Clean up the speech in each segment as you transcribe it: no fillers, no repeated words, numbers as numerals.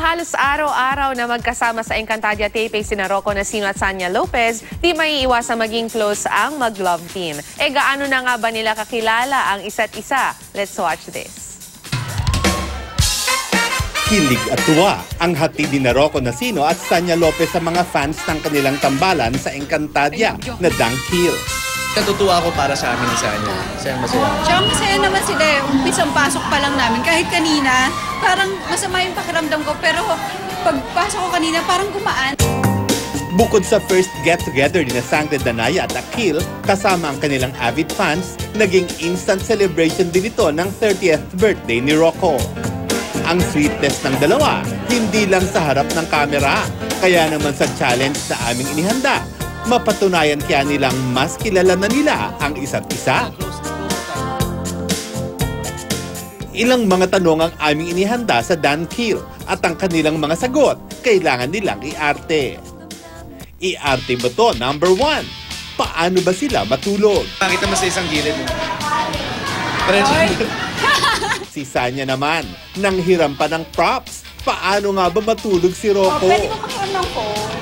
halos araw-araw na magkasama sa Encantadia taping sina Rocco Nacino at Sanya Lopez, di maiiwasan maging close ang mag-love team. Gaano na nga ba nila kakilala ang isa't isa? Let's watch this. Kilig at tuwa ang hatid ni Rocco Nacino at Sanya Lopez sa mga fans ng kanilang tambalan sa Encantadia na Dunkhill. Natutuwa ako para sa amin ni Sanya. Masaya. Tsaka masaya naman sila eh. Umpisang pasok pa lang namin. Kahit kanina, parang masama yung pakiramdam ko. Pero pagpasok ko kanina, parang gumaan. Bukod sa first get-together ni Sangre Danaya at Akil, kasama ang kanilang avid fans, naging instant celebration din ito ng 30th birthday ni Rocco. Ang sweetness ng dalawa, hindi lang sa harap ng kamera. Kaya naman sa challenge na aming inihanda, mapatunayan kaya nilang mas kilala na nila ang isa't isa. Ilang mga tanong ang aming inihanda sa Dunkhill at ang kanilang mga sagot, kailangan nilang i-arte. I-arte mo to, number 1. Paano ba sila matulog? Makita mo sa isang gilid. Si Sanya naman, nanghiram pa ng props. Paano nga ba matulog si Rocco? Pwede mo makiram ng phone.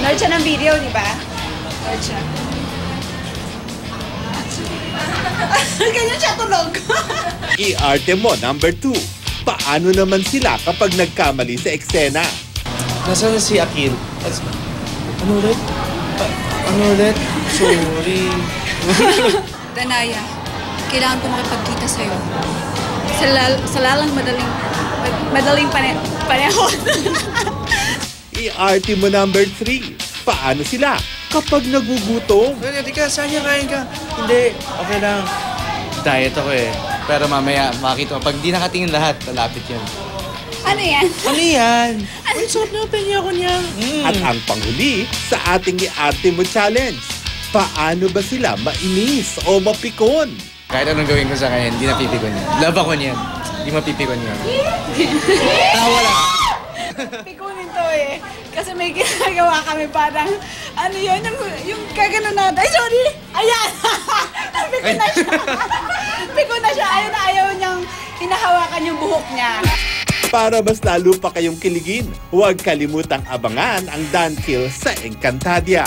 Nerd siya ng video, di ba? Nerd siya. Ganyan siya tulog. I-arte mo, number 2. Paano naman sila kapag nagkamali sa eksena? Nasaan si Akil? Ano ulit? Ano ulit? Sorry. Danaya, kailangan ko makipagkita sa'yo. Sa lalang madaling panahon. I-arte mo, number 3. Paano sila kapag nagugutom? Hindi ka, Sanya, kain ka. Hindi, okay lang. Diet ako eh. Pero mamaya, makakita mo. Pag di nakatingin lahat, lalapit yun. Ano yan? Ano yan? Ay, sarap na pinya ko niya. At ang panghuli sa ating i-arte mo challenge. Paano ba sila mainis o mapikon? Kahit anong gawin ko sa kanya, hindi napipikon yan. Love ako niyan. Hindi mapipikon yan. Tawa lang. Pikunin to eh. Kasi may ginagawa kami parang, ano yun, yung kagano natin. Ay, sorry! Ayan! Pikon na siya. Pikon na siya. Ayaw niyang hinahawakan yung buhok niya. Para mas lalo pa kayong kiligin, huwag kalimutang abangan ang Dunkhill sa Encantadia.